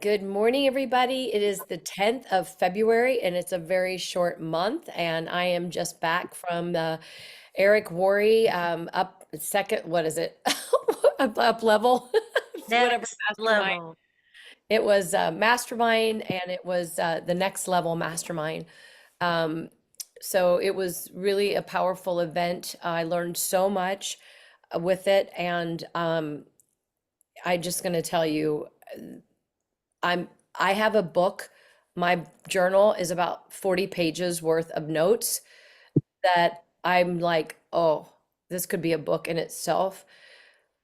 Good morning, everybody. It is the 10th of February, and it's a very short month. And I am just back from the Eric Worre up second, what is it? Up level, whatever Next mastermind. level. It was mastermind, and it was the next level mastermind. Um, so it was really a powerful event. I learned so much with it, and I'm just going to tell you. I'm I have a book. My journal is about 40 pages worth of notes that I'm like, oh, this could be a book in itself.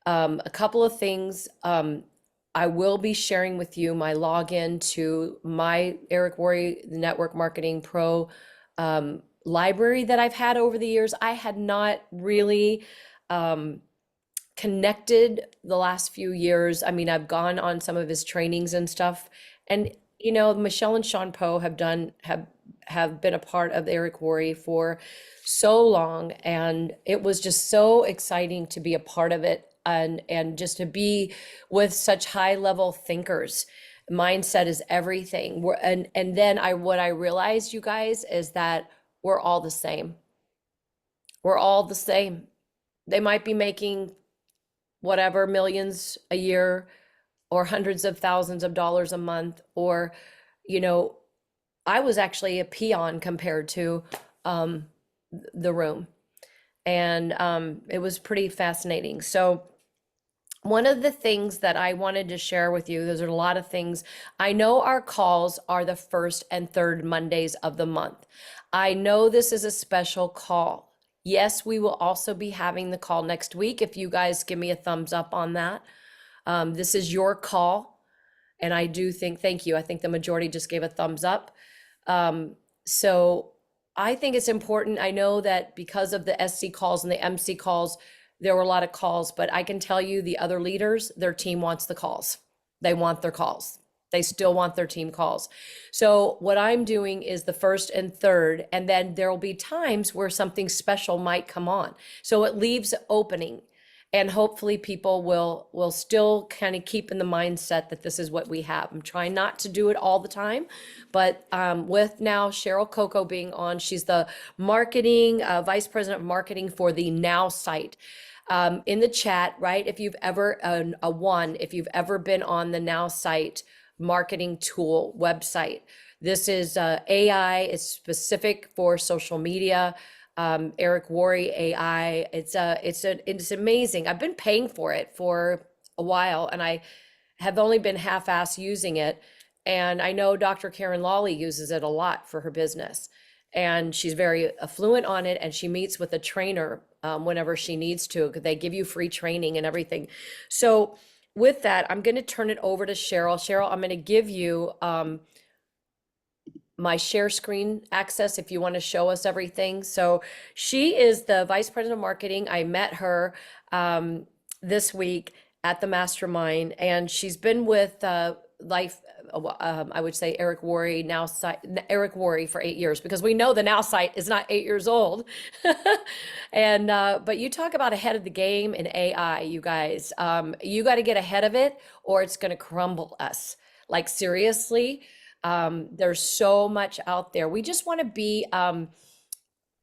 A couple of things. I will be sharing with you my login to my Eric Worre Network Marketing Pro library that I've had over the years. I had not really um, connected the last few years. I mean, I've gone on some of his trainings and stuff. And Michelle and Sean Poe have been a part of Eric Worre for so long, and it was just so exciting to be a part of it and just to be with such high level thinkers. Mindset is everything. And then what I realized, you guys, is that we're all the same. We're all the same. They might be making whatever millions a year or hundreds of thousands of dollars a month, or you know I was actually a peon compared to um, the room, and it was pretty fascinating. So one of the things that I wanted to share with you, there's a lot of things. I know our calls are the first and third Mondays of the month. I know this is a special call. Yes, we will also be having the call next week. If you guys give me a thumbs up on that. This is your call. And I do think, thank you. I think the majority just gave a thumbs up. So I think it's important. I know that because of the SC calls and the MC calls, there were a lot of calls, but I can tell you the other leaders, their team wants the calls. They want their calls. They still want their team calls. So what I'm doing is the first and third, and then there will be times where something special might come on. So it leaves opening, and hopefully people will still kind of keep in the mindset that this is what we have. I'm trying not to do it all the time, but with now Cheryl Coco being on, she's the marketing vice president of marketing for the NowSite. In the chat, right? If you've ever if you've ever been on the NowSite marketing tool website, this is AI. It's specific for social media. Eric Worre AI. It's amazing. I've been paying for it for a while, and I have only been half-ass using it. And I know Dr. Karen Lawley uses it a lot for her business, and she's very affluent on it. And she meets with a trainer whenever she needs to. They give you free training and everything. So with that, I'm going to turn it over to Cheryl. Cheryl, I'm going to give you my share screen access if you want to show us everything. So she is the vice president of marketing. I met her this week at the mastermind, and she's been with Life, I would say Eric Worre, Eric Worre for 8 years, because we know the Now site is not 8 years old. And but you talk about ahead of the game in AI, you guys. You got to get ahead of it, or it's going to crumble us. Like seriously, there's so much out there. We just want to be,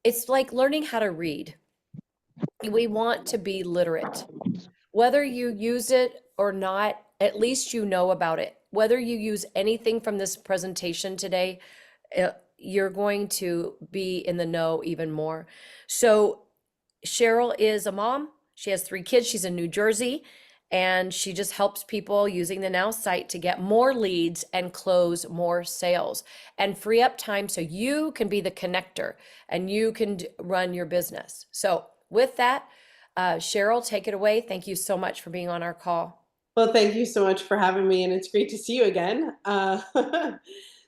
it's like learning how to read. We want to be literate. Whether you use it or not, at least you know about it. Whether you use anything from this presentation today, you're going to be in the know even more. So Cheryl is a mom. She has 3 kids. She's in New Jersey, and she just helps people using the Now site to get more leads and close more sales and free up time so you can be the connector and you can run your business. So with that, Cheryl, take it away. Thank you so much for being on our call. Well, thank you so much for having me, and it's great to see you again.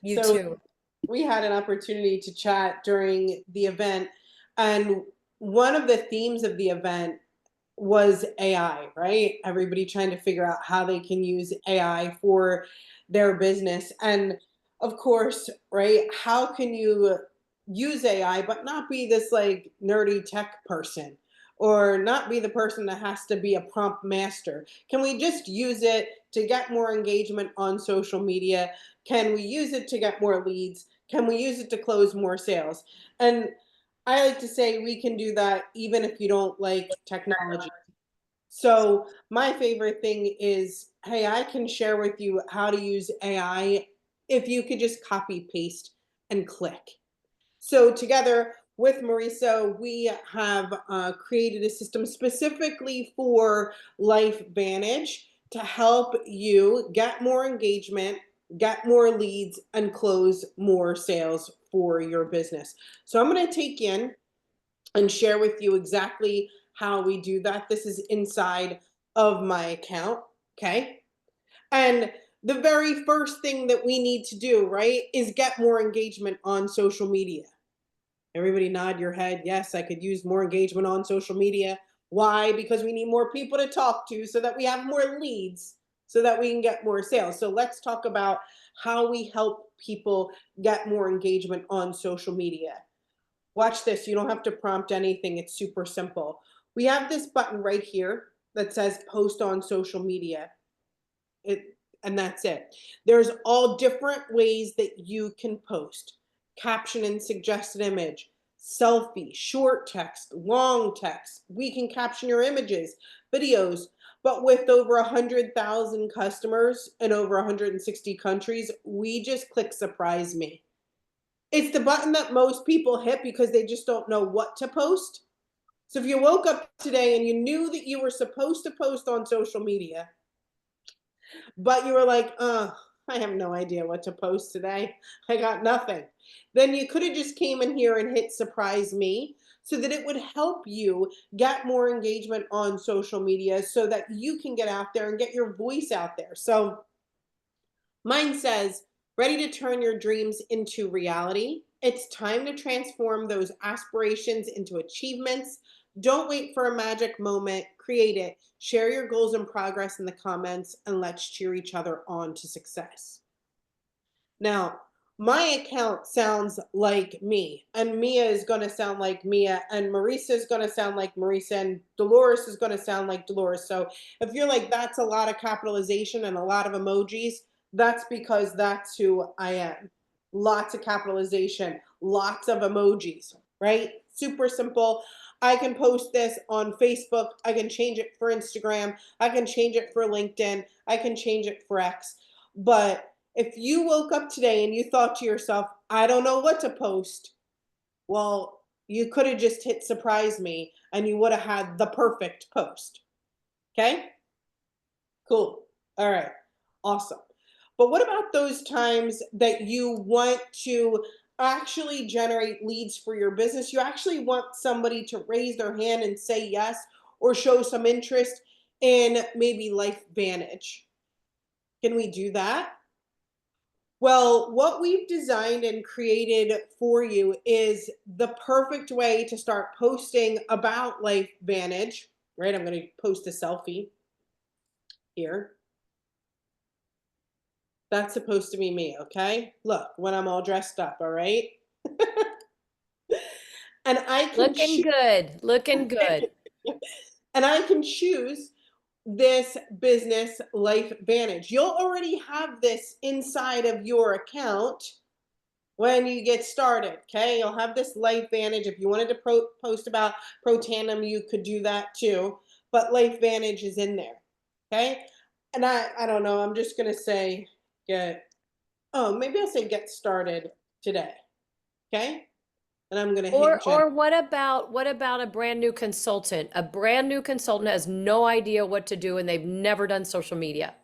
You So too. we had an opportunity to chat during the event, and one of the themes of the event was AI, right? Everybody trying to figure out how they can use AI for their business. And of course, right, how can you use AI but not be this like nerdy tech person, or not be the person that has to be a prompt master? Can we just use it to get more engagement on social media? Can we use it to get more leads? Can we use it to close more sales? And I like to say we can do that even if you don't like technology. So my favorite thing is, hey, I can share with you how to use AI if you could just copy paste and click. So together with Marisa, we have created a system specifically for LifeVantage to help you get more engagement, get more leads, and close more sales for your business. So I'm going to take you in and share with you exactly how we do that. This is inside of my account, okay? And the very first thing that we need to do, right, is get more engagement on social media. Everybody nod your head. Yes, I could use more engagement on social media. Why? Because we need more people to talk to so that we have more leads, so that we can get more sales. So let's talk about how we help people get more engagement on social media. Watch this. You don't have to prompt anything. It's super simple. We have this button right here that says post on social media. And that's it. There's all different ways that you can post. Caption and suggested image, selfie, short text, long text. We can caption your images, videos, but with over 100,000 customers in over 160 countries, we just click surprise me. It's the button that most people hit because they just don't know what to post. So if you woke up today and you knew that you were supposed to post on social media, but you were like, I have no idea what to post today. I got nothing. Then you could have just came in here and hit surprise me so that it would help you get more engagement on social media so that you can get out there and get your voice out there. So mine says, ready to turn your dreams into reality. It's time to transform those aspirations into achievements. Don't wait for a magic moment. Create it. Share your goals and progress in the comments, and let's cheer each other on to success. Now, my account sounds like me, and Mia is going to sound like Mia, and Marisa is going to sound like Marisa, and Dolores is going to sound like Dolores. So if you're like, that's a lot of capitalization and a lot of emojis, that's because that's who I am. Lots of capitalization, lots of emojis, right? Super simple. I can post this on Facebook. I can change it for Instagram. I can change it for LinkedIn. I can change it for X. But if you woke up today and you thought to yourself, I don't know what to post, well, you could have just hit surprise me and you would have had the perfect post. Okay? Cool. All right. Awesome. But what about those times that you want to actually generate leads for your business? You actually want somebody to raise their hand and say yes or show some interest in maybe LifeVantage. Can we do that? Well, what we've designed and created for you is the perfect way to start posting about LifeVantage, right? I'm going to post a selfie here. That's supposed to be me, okay? Look, when I'm all dressed up, all right? And I can Looking choose good, looking good. and I can choose this business LifeVantage. You'll already have this inside of your account when you get started, okay? You'll have this LifeVantage. If you wanted to post about Pro Tandem, you could do that too. But LifeVantage is in there, okay? And I don't know. I'm just gonna say maybe I'll say get started today, okay? And I'm gonna hit generate. Or what about a brand new consultant? A brand new consultant has no idea what to do and they've never done social media,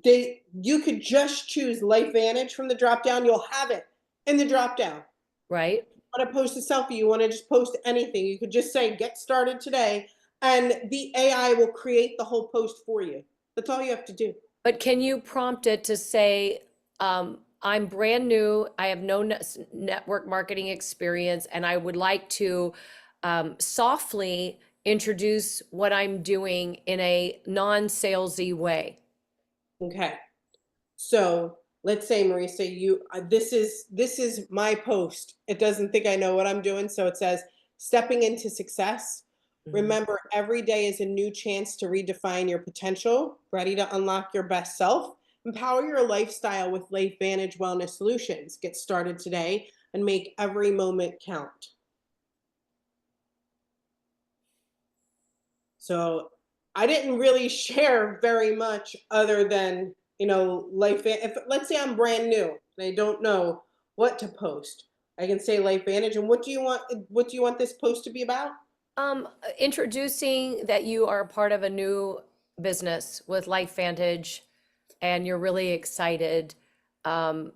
You could just choose LifeVantage from the drop down. You'll have it in the drop down. right? Want to post a selfie, you want to just post anything, you could just say get started today, and the AI will create the whole post for you. That's all you have to do. But can you prompt it to say, I'm brand new, I have no network marketing experience, and I would like to softly introduce what I'm doing in a non-salesy way, Okay. So let's say, Marisa, you this is my post. It doesn't think I know what I'm doing, so it says stepping into success Mhm. Remember, every day is a new chance to redefine your potential, ready to unlock your best self. Empower your lifestyle with LifeVantage Wellness Solutions. Get started today and make every moment count. So I didn't really share very much other than, if let's say I'm brand new and I don't know what to post, I can say LifeVantage. And what do you want this post to be about? Introducing that you are part of a new business with LifeVantage and you're really excited. Um,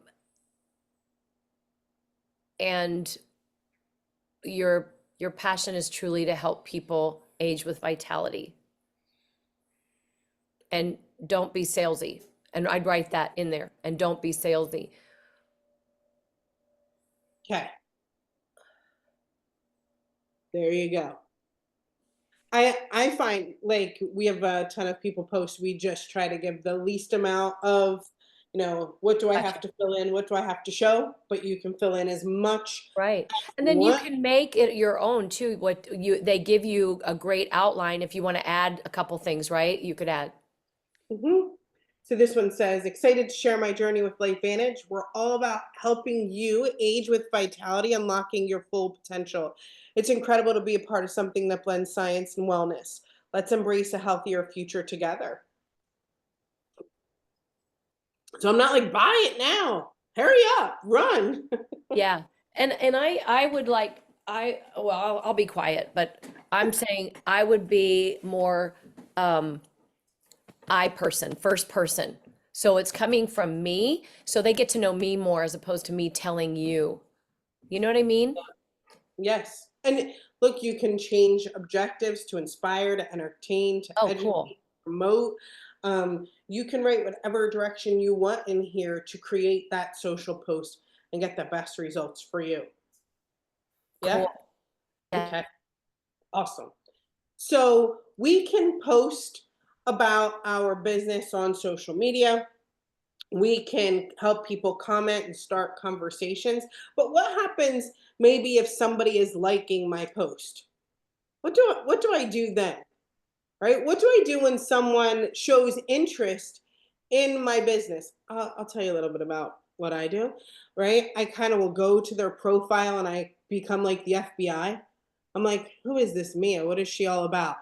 and your passion is truly to help people age with vitality. And don't be salesy. And I'd write that in there. And don't be salesy. Okay, there you go. I find like we have a ton of people post. We just try to give the least amount of, what do I Gotcha. have to fill in? What do I have to show? But you can fill in as much Right. as And you then you want. can make it your own too. What you they give you a great outline if you want to add a couple things, right? You could add. Mhm. So this one says, excited to share my journey with LifeVantage. We're all about helping you age with vitality, unlocking your full potential. It's incredible to be a part of something that blends science and wellness. Let's embrace a healthier future together. So I'm not like, buy it now. Hurry up, run. Yeah. And I would like I'll be quiet, but I'm saying I would be more um I person, first person. So it's coming from me, so they get to know me more as opposed to me telling you. You know what I mean? Yes. And look, you can change objectives to inspire, to entertain, to Oh, educate, cool. promote. You can write whatever direction you want in here to create that social post and get the best results for you. Yeah? Cool. Yeah. Okay. Awesome. So we can post about our business on social media. We can help people comment and start conversations. But what happens maybe if somebody is liking my post? What do I do then? Right? What do I do when someone shows interest in my business? I'll tell you a little bit about what I do. Right? I kind of will go to their profile and I become like the FBI. I'm like, who is this Mia? What is she all about?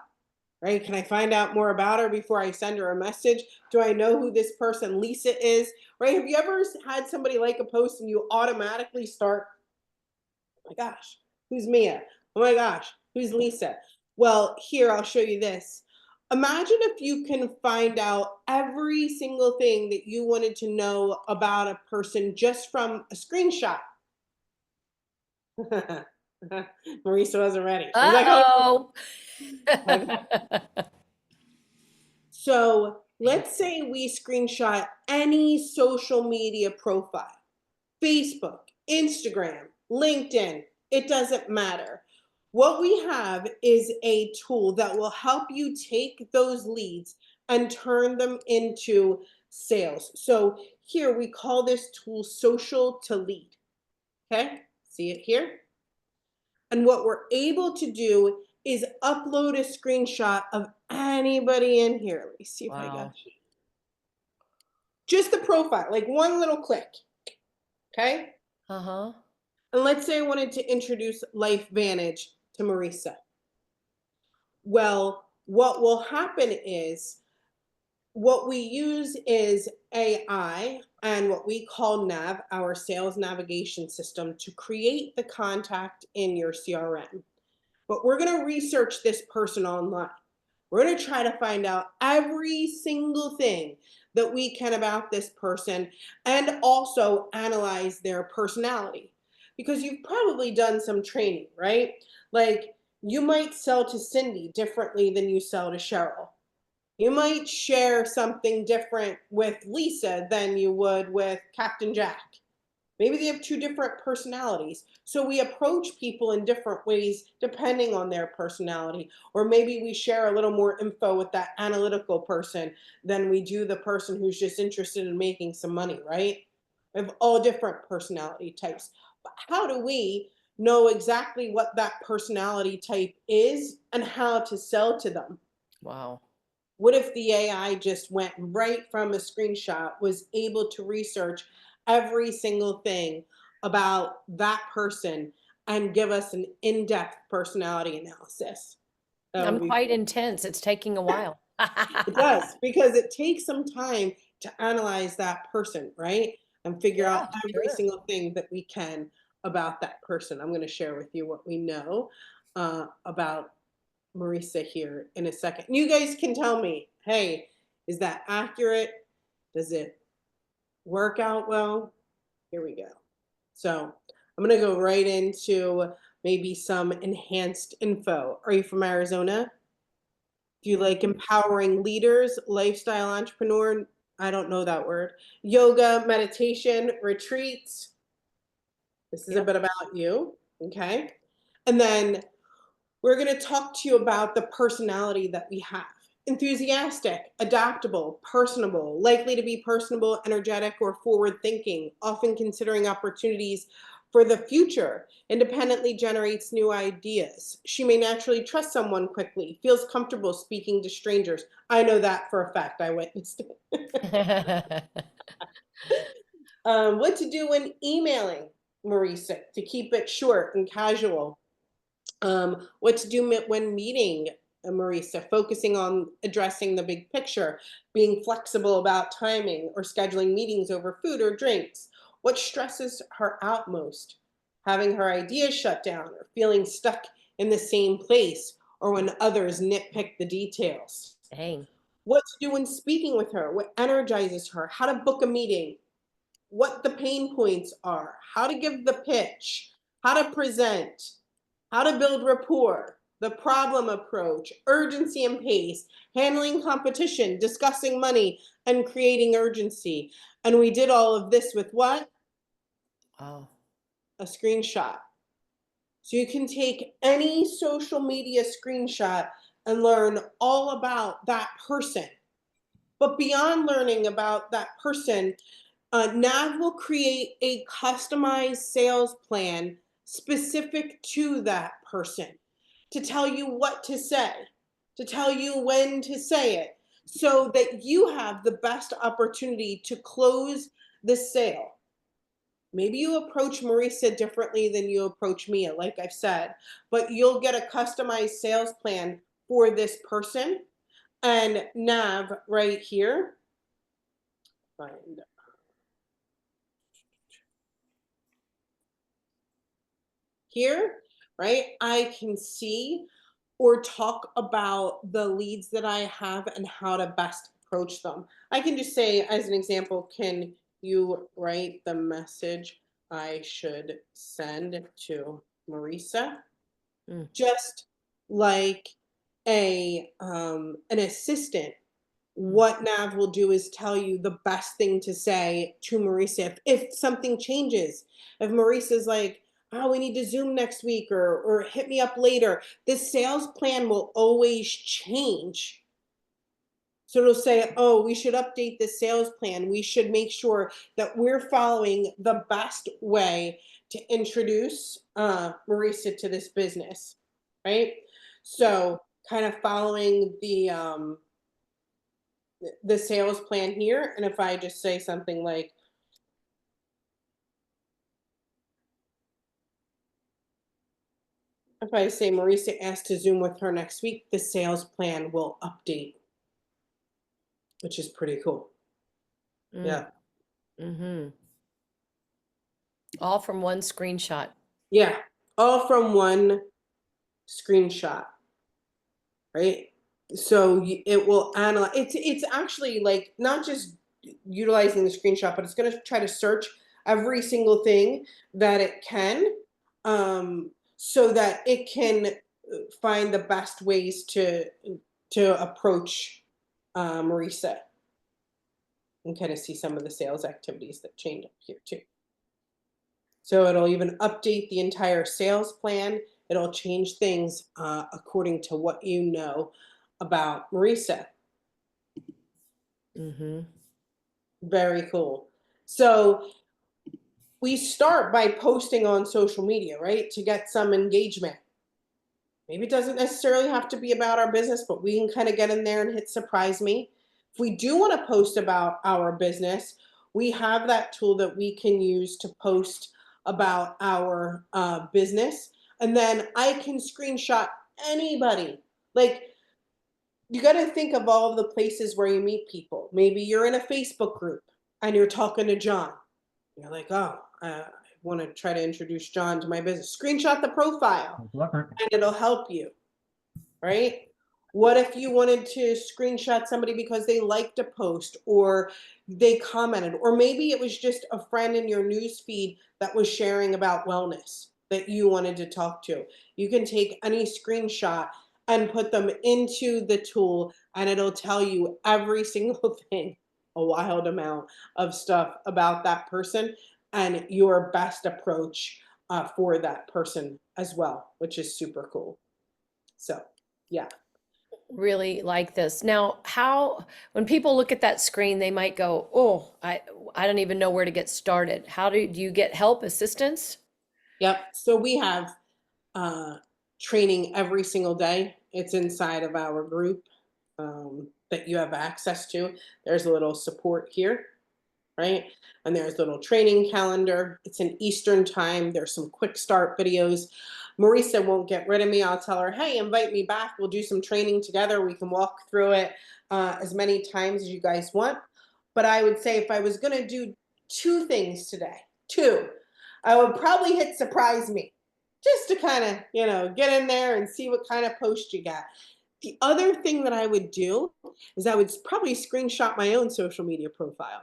Right? Can I find out more about her before I send her a message? Do I know who this person Lisa is? Right? Have you ever had somebody like a post and you automatically start, oh my gosh, who's Mia? Oh my gosh, who's Lisa? Well, here, I'll show you this. Imagine if you can find out every single thing that you wanted to know about a person just from a screenshot. Marisa wasn't ready. She's like, oh, Uh-oh. okay. So let's say we screenshot any social media profile, Facebook, Instagram, LinkedIn, it doesn't matter. What we have is a tool that will help you take those leads and turn them into sales. So here we call this tool social to lead. Okay, see it here? And what we're able to do is upload a screenshot of anybody in here. Let me see if I got Wow. just the profile, like one little click. Okay. Uh-huh. And let's say I wanted to introduce LifeVantage to Marisa. Well, what will happen is what we use is AI and what we call Nav, our sales navigation system, to create the contact in your CRM. But we're going to research this person online. We're going to try to find out every single thing that we can about this person and also analyze their personality. Because you've probably done some training, right? Like you might sell to Cindy differently than you sell to Cheryl. You might share something different with Lisa than you would with Captain Jack. Maybe they have two different personalities. So we approach people in different ways depending on their personality. Or maybe we share a little more info with that analytical person than we do the person who's just interested in making some money, right? We have all different personality types. But how do we know exactly what that personality type is and how to sell to them. Wow. What if the AI just went right from a screenshot, was able to research every single thing about that person and give us an in-depth personality analysis? That would I'm be quite cool. intense. It's taking a while. It does, because it takes some time to analyze that person, right? And figure Yeah, out every sure. single thing that we can about that person. I'm going to share with you what we know about Marisa here in a second. You guys can tell me, hey, is that accurate? Does it work out well? Here we go. So I'm going to go right into maybe some enhanced info. Are you from Arizona? Do you like Mhm. empowering leaders, lifestyle entrepreneur? I don't know that word. Yoga, meditation, retreats. This is a Yep. bit about you. Okay. And then we're going to talk to you about the personality that we have: enthusiastic, adaptable, personable, likely to be personable, energetic, or forward thinking, often considering opportunities for the future, independently generates new ideas. She may naturally trust someone quickly, feels comfortable speaking to strangers. I know that for a fact. I witnessed it. What to do when emailing Marisa to keep it short and casual. What to do when meeting Marisa, focusing on addressing the big picture, being flexible about timing or scheduling meetings over food or drinks. What stresses her out most? Having her ideas shut down or feeling stuck in the same place, or when others nitpick the details. Dang. What to do when speaking with her, what energizes her, how to book a meeting, what the pain points are, how to give the pitch, how to present, how to build rapport, the problem approach, urgency and pace, handling competition, discussing money, and creating urgency. And we did all of this with what? Wow. A screenshot. So you can take any social media screenshot and learn all about that person. But beyond learning about that person, Nav will create a customized sales plan specific to that person, to tell you what to say, to tell you when to say it, so that you have the best opportunity to close the sale. Maybe you approach Marisa differently than you approach Mia, like I've said, but you'll get a customized sales plan for this person. And Nav right here, find here, right? I can see or talk about the leads that I have and how to best approach them. I can just say, as an example, can you write the message I should send to Marisa? Mm. Just like a an assistant, Mm. what Nav will do is tell you the best thing to say to Marisa. If something changes, if Marisa's like, oh, we need to Zoom next week, or hit me up later, this sales plan will always change. So it'll say, oh, we should update the sales plan. We should make sure that we're following the best way to introduce Marisa to this business, right? So kind of following the sales plan here. And if I just say something like, if I say Marisa asked to Zoom with her next week, the sales plan will update, which is pretty cool. Mm. Yeah. Mhm. All from one screenshot. Yeah. All from one screenshot, right? So it will analyze. It's actually like not just utilizing the screenshot, but it's going to try to search every single thing that it can, so that it can find the best ways to approach Marisa, and kind of see some of the sales activities that change up here too. So it'll even update the entire sales plan. It'll change things according to what you know about Marisa. Mhm. Very cool. So we start by posting on social media, right? To get some engagement. Maybe it doesn't necessarily have to be about our business, but we can kind of get in there and hit surprise me. If we do want to post about our business, we have that tool that we can use to post about our business. And then I can screenshot anybody. Like, you got to think of all of the places where you meet people. Maybe you're in a Facebook group and you're talking to John. You're like, oh, I want to try to introduce John to my business. Screenshot the profile and it'll help you, right? What if you wanted to screenshot somebody because they liked a post or they commented, or maybe it was just a friend in your news feed that was sharing about wellness that you wanted to talk to. You can take any screenshot and put them into the tool and it'll tell you every single thing, a wild amount of stuff about that person and your best approach for that person as well, which is super cool. So, yeah. Really like this. Now, how, when people look at that screen, they might go, "Oh, I don't even know where to get started." How do you get help, assistance? Yep. So we have uh, training every single day. It's inside of our group that you have access to. There's a little support here, right? And there's a little training calendar. It's in Eastern time. There's some quick start videos. Marisa won't get rid of me. I'll tell her, hey, invite me back. We'll do some training together. We can walk through it as many times as you guys want. But I would say if I was going to do two things today, I would probably hit surprise me just to kind of, get in there and see what kind of post you got. The other thing that I would do is I would probably screenshot my own social media profile.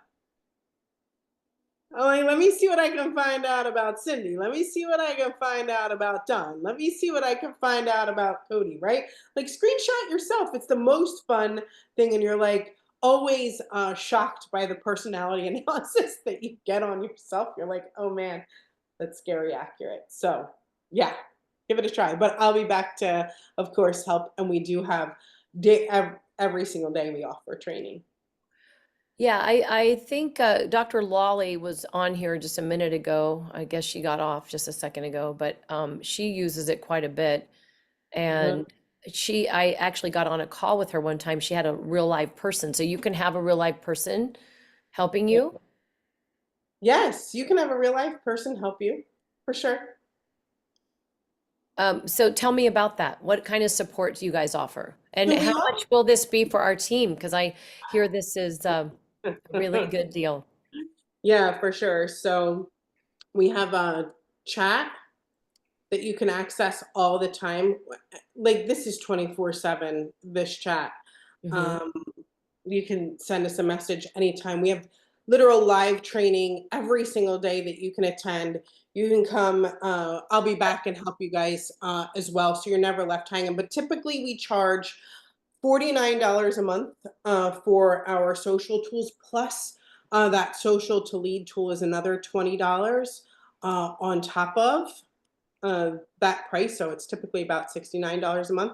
I'm like, let me see what I can find out about Cindy. Let me see what I can find out about Don. Let me see what I can find out about Cody, right? Like, screenshot yourself. It's the most fun thing. And you're like always shocked by the personality analysis that you get on yourself. You're like, oh man, that's scary accurate. So yeah, give it a try. But I'll be back to, of course, help. And we do have every single day we offer training. Yeah, I think Dr. Lawley was on here just a minute ago. I guess she got off just a second ago, but she uses it quite a bit. Uh-huh. And I actually got on a call with her one time. She had a real live person. So you can have a real live person helping you. Yes, you can have a real life person help you for sure. So tell me about that. What kind of support do you guys offer? And So how we much will this be for our team? Because I hear this is a really all, good deal. yeah, for sure. So we have a chat that you can access all the time. Like, this is 24/7, this chat. Hmm. Um, you can send us a message anytime. We have literal live training every single day that you can attend. You can come. I'll be back and help you guys as well. So you're never left hanging. But typically we charge $49 a month for our social tools, plus that social to lead tool is another $20 on top of that price. So it's typically about $69 a month.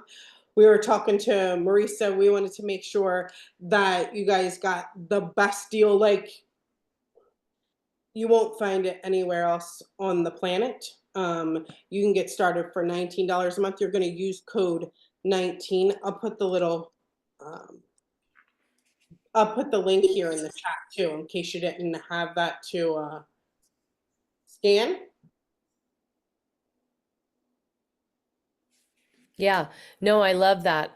We were talking to Marisa. We wanted to make sure that you guys got the best deal. Like, you won't find it anywhere else on the planet. You can get started for $19 a month. You're going to use code 19. Um, I'll put the link here in the chat too, in case you didn't have that to scan. Yeah, no, I love that.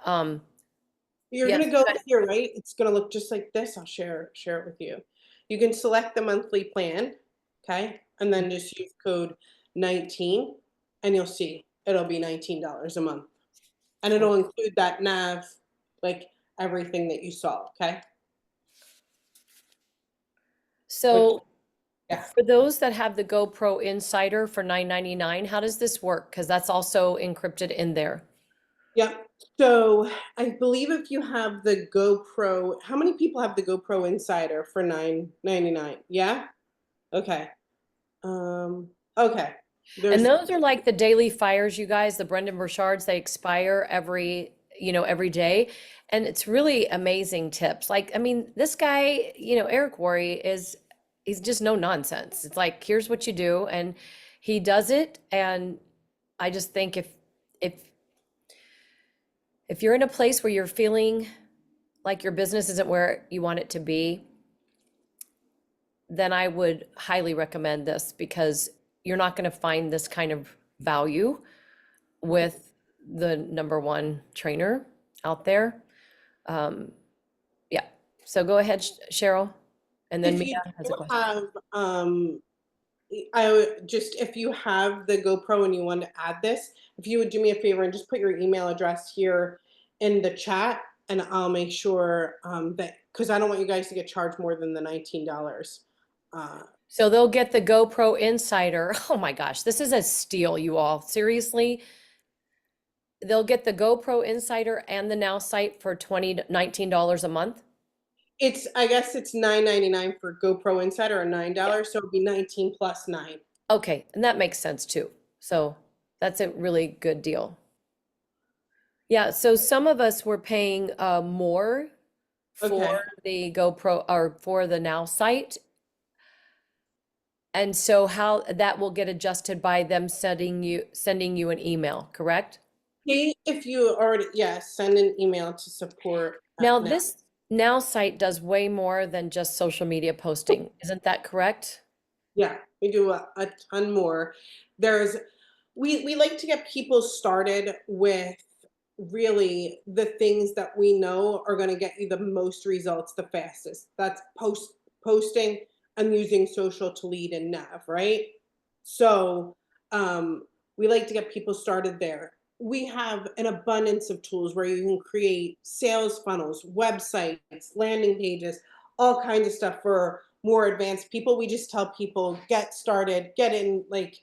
You're Yes. gonna go here, right? It's gonna look just like this. I'll share it with you. You can select the monthly plan, okay? And then just use code 19 and you'll see it'll be $19 a month. And it'll include that nav, like everything that you saw, okay? Which, So yeah. for those that have the GoPro Insider for $9.99, how does this work? Because that's also encrypted in there. Yep. So I believe if you have the GoPro, how many people have the GoPro Insider for $9.99? Yeah? Okay. Um, okay. And There's those are like the daily fires, you guys, the Brendan Burchards, they expire every day. And it's really amazing tips. Like, I mean, this guy, Eric Worre he's just no nonsense. It's like, here's what you do, and he does it. And I just think if if you're in a place where you're feeling like your business isn't where you want it to be, then I would highly recommend this, because you're not going to find this kind of value with the number one trainer out there. Um, yeah. So go ahead, Cheryl. And then If Mia you has do a question. have, I would just, if you have the GoPro and you want to add this, if you would do me a favor and just put your email address here in the chat, and I'll make sure that, because I don't want you guys to get charged more than the $19. Uh, So they'll get the GoPro Insider. Oh my gosh, this is a steal, you all. Seriously, they'll get the GoPro Insider and the Now site for $19 a month. I guess it's $9.99 for GoPro Insider, or Yeah. $9, so it'd be 19 plus 9. Okay, and that makes sense too. So that's a really good deal. Yeah, so some of us were paying more for Okay. the GoPro or for the Now site. And so how that will get adjusted by them sending you an email, correct? See if you already, yes, send an email to support Now now. this Now site does way more than just social media posting. Isn't that correct? Yeah, we do a ton more. There's we like to get people started with really the things that we know are going to get you the most results the fastest. That's posting and using social to lead and nav, right? So we like to get people started there. We have an abundance of tools where you can create sales funnels, websites, landing pages, all kinds of stuff for more advanced people. We just tell people get started, get in like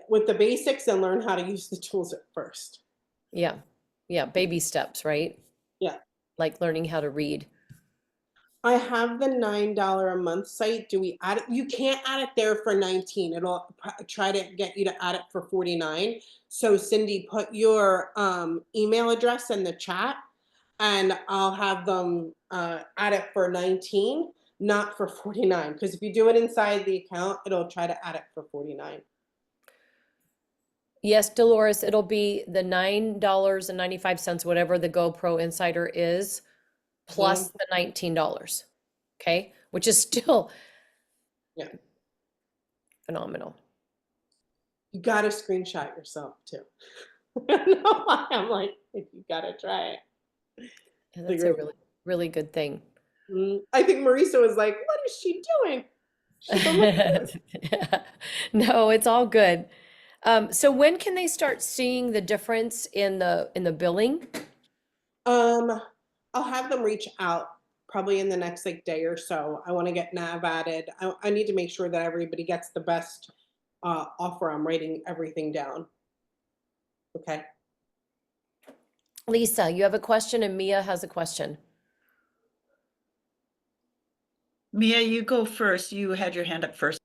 with the basics and learn how to use the tools at first. Yeah. Yeah, baby steps, right? Yeah. Like learning how to read. I have the $9 a month site. Do we add it? You can't add it there for 19. It'll try to get you to add it for 49. So Cindy, put your email address in the chat and I'll have them add it for 19, not for 49. Because if you do it inside the account, it'll try to add it for 49. Yes, Dolores, it'll be the $9.95, whatever the GoPro Insider is, plus Mhm. the $19. Okay? Which is still Yeah. phenomenal. You gotta screenshot yourself too. I don't know why I'm like, you gotta try it. And The that's a great. really, really good thing. I think Marisa was like, what is she doing? She's on my No, it's all good. So when can they start seeing the difference in the billing? um I'll have them reach out probably in the next like day or so. I want to get nav added. I need to make sure that everybody gets the best offer. I'm writing everything down. Okay. Lisa, you have a question and Mia has a question. Mia, you go first. You had your hand up first.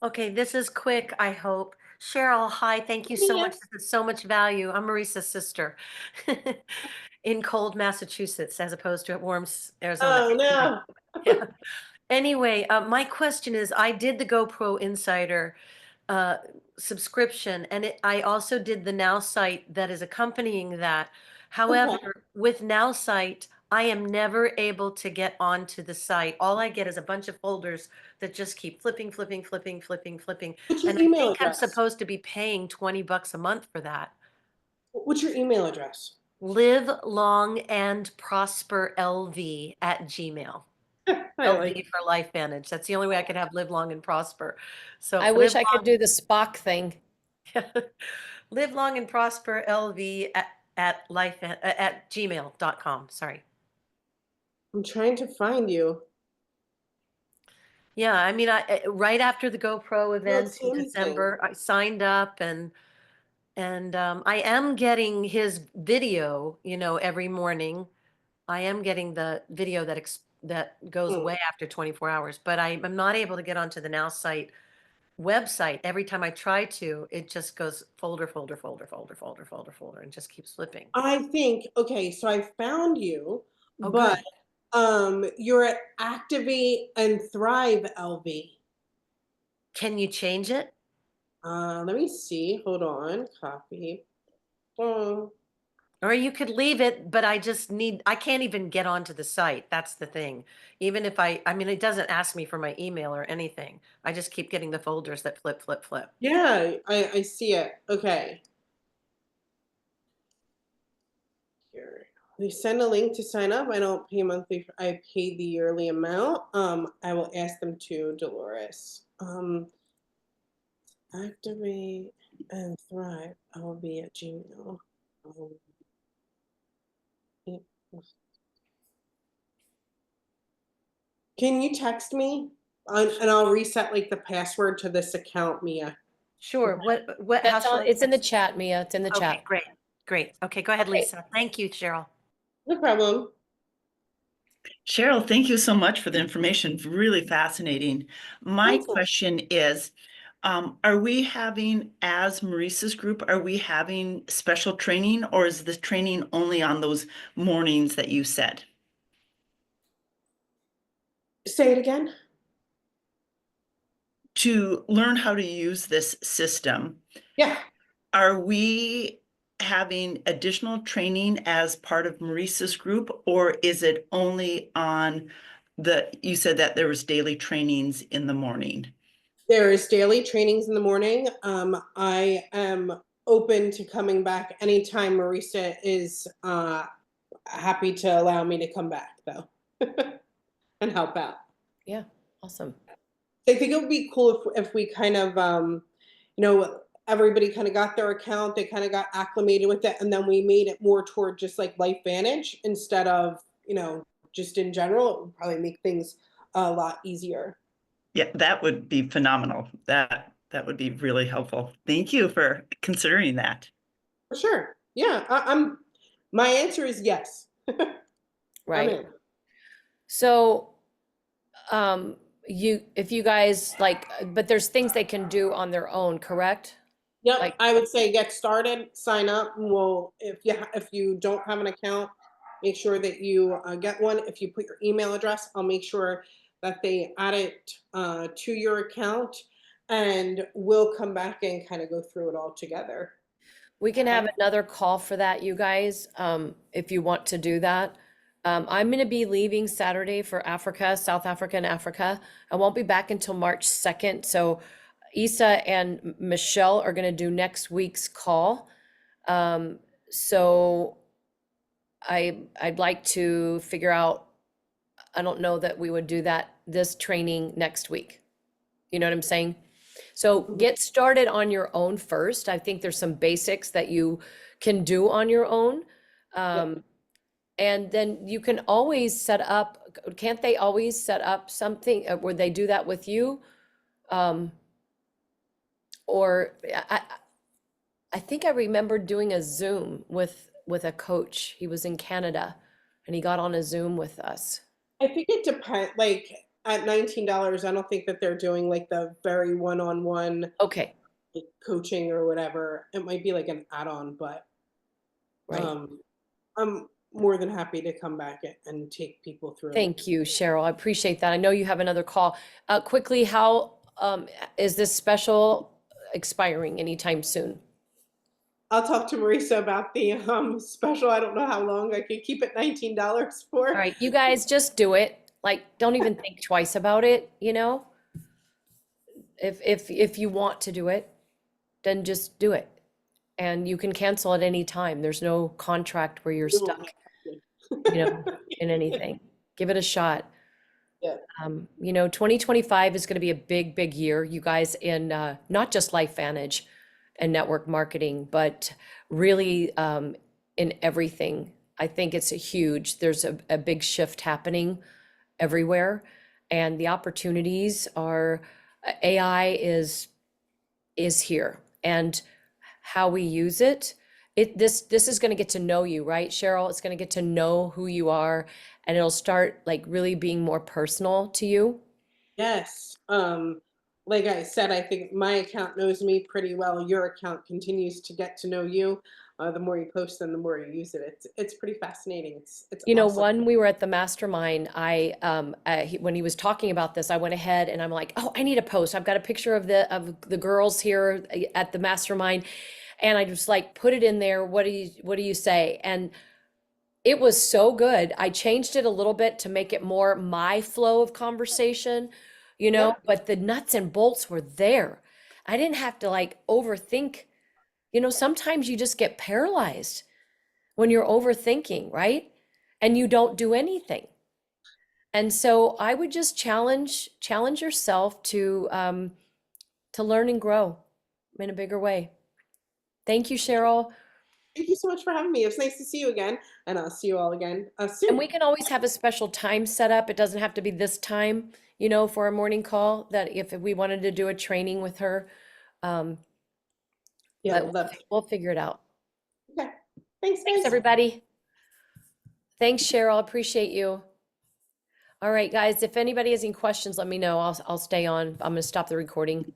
Okay, this is quick, I hope. Cheryl, hi, thank you so much. Yes. This is so much value. I'm Marisa's sister in cold Massachusetts as opposed to warm Arizona. Oh no. Yeah. Anyway, my question is, I did the GoPro Insider uh, subscription, and I also did the Now site that is accompanying that. Okay. However, with Now site, I am never able to get onto the site. All I get is a bunch of folders that just keep flipping, flipping, flipping, flipping, flipping. What's your And I email think I'm address? supposed to be paying $20 a month for that. What's your email address? Live long and prosper LV at Gmail. I like LV for Life Manage. That's the only way I could have live long and prosper. So I live wish I could do the Spock thing. long, live long and prosper LV at gmail.com. Sorry. I'm trying to find you. Yeah, I mean, right after the GoPro I don't event see in anything. December, I signed up and I am getting his video, every morning. I am getting the video that goes Hmm. away after 24 hours, but I'm not able to get onto the Now site website. Every time I try to, it just goes folder, folder, folder, folder, folder, folder, folder, and just keeps flipping. I think, okay, so I found you, Oh, but good. You're at Activate and Thrive LV. Can you change it? Let me see. Hold on. Copy. Oh, Or you could leave it, but I can't even get onto the site. That's the thing. Even if I mean, it doesn't ask me for my email or anything. I just keep getting the folders that flip, flip, flip. yeah, I see it. Okay. Here. They send a link to sign up. I don't pay monthly. I pay the yearly amount. I will ask them to, Dolores. Activate and Thrive. I'll be at Gmail. Yeah. Can you text me? And I'll reset like the password to this account, Mia. Sure. How That's shall on, I it's in the text? chat, Mia. It's in the Okay, chat. great. Great. Okay, go ahead, Great. Lisa. Thank you, Cheryl. No problem. Cheryl, thank you so much for the information. Really fascinating. My Awesome. question is, are we having, as Maurice's group, are we having special training, or is the training only on those mornings that you said? Say it again. To learn how to use this system, Yeah. are we having additional training as part of Maurice's group, or is it only on you said that there was daily trainings in the morning? There is daily trainings in the morning. I am open to coming back anytime Marisa is happy to allow me to come back, though, and help out. Yeah, awesome. I think it would be cool if we kind of, you know, everybody kind of got their account, they kind of got acclimated with it, and then we made it more toward just like LifeVantage instead of, just in general. It would probably make things a lot easier. Yeah, that would be phenomenal. That would be really helpful. Thank you for considering that. For sure. Yeah, my answer is yes. I'm Right. in. So, if you guys like, but there's things they can do on their own, correct? Yep, Like, I would say get started, sign up, and if you don't have an account, make sure that you get one. If you put your email address, I'll make sure that they add it to your account, and we'll come back and kind of go through it all together. we can have Okay. another call for that, you guys, if you want to do that. I'm gonna be leaving Saturday for Africa, South Africa and Africa. I won't be back until March 2nd, so Isa and Michelle are gonna do next week's call. So I'd like to figure out, I don't know that we would do this training next week. You know what I'm saying? So get started on your own first. I think there's some basics that you can do on your own. And then you can always set up, can't they always set up something where they do that with you? Or I think I remember doing a Zoom with a coach. He was in Canada and he got on a Zoom with us. I think it depends. Like at $19, I don't think that they're doing like the very one-on-one Okay, coaching or whatever. It might be like an add-on, but right. I'm more than happy to come back and take people through. Thank you, Cheryl. I appreciate that. I know you have another call. Quickly, how is this special expiring anytime soon? I'll talk to Marisa about the special. I don't know how long I could keep it $19 for. All right, you guys just do it. Like, don't even think twice about it, you know? If you want to do it, then just do it. And you can cancel at any time. There's no contract where you're stuck, in anything. Give it a shot. Yeah. 2025 is going to be a big, big year, you guys, in not just LifeVantage and network marketing, but really in everything. I think it's there's a big shift happening everywhere. And the opportunities are, AI is here. And how we use it, this is going to get to know you, right, Cheryl? It's going to get to know who you are, and it'll start like really being more personal to you. Yes. Like I said, I think my account knows me pretty well. Your account continues to get to know you. The more you post and the more you use it. It's pretty fascinating. It's You know, awesome. when we were at the mastermind, when he was talking about this, I went ahead and I'm like, oh, I need a post. I've got a picture of the girls here at the mastermind, and I just like put it in there. What do you say? And it was so good. I changed it a little bit to make it more my flow of conversation, Yep. but the nuts and bolts were there. I didn't have to like overthink. Sometimes you just get paralyzed when you're overthinking, right? And you don't do anything. And so I would just challenge yourself to learn and grow in a bigger way. Thank you, Cheryl. Thank you so much for having me. It's nice to see you again, and I'll see you all again And soon. we can always have a special time set up. It doesn't have to be this time, for a morning call, that if we wanted to do a training with her. Yeah, But we'll love. we'll figure it out. Okay. Thanks, Thanks, guys. everybody. Thanks, Cheryl. Appreciate you. All right, guys, if anybody has any questions, let me know. I'll stay on. I'm going to stop the recording.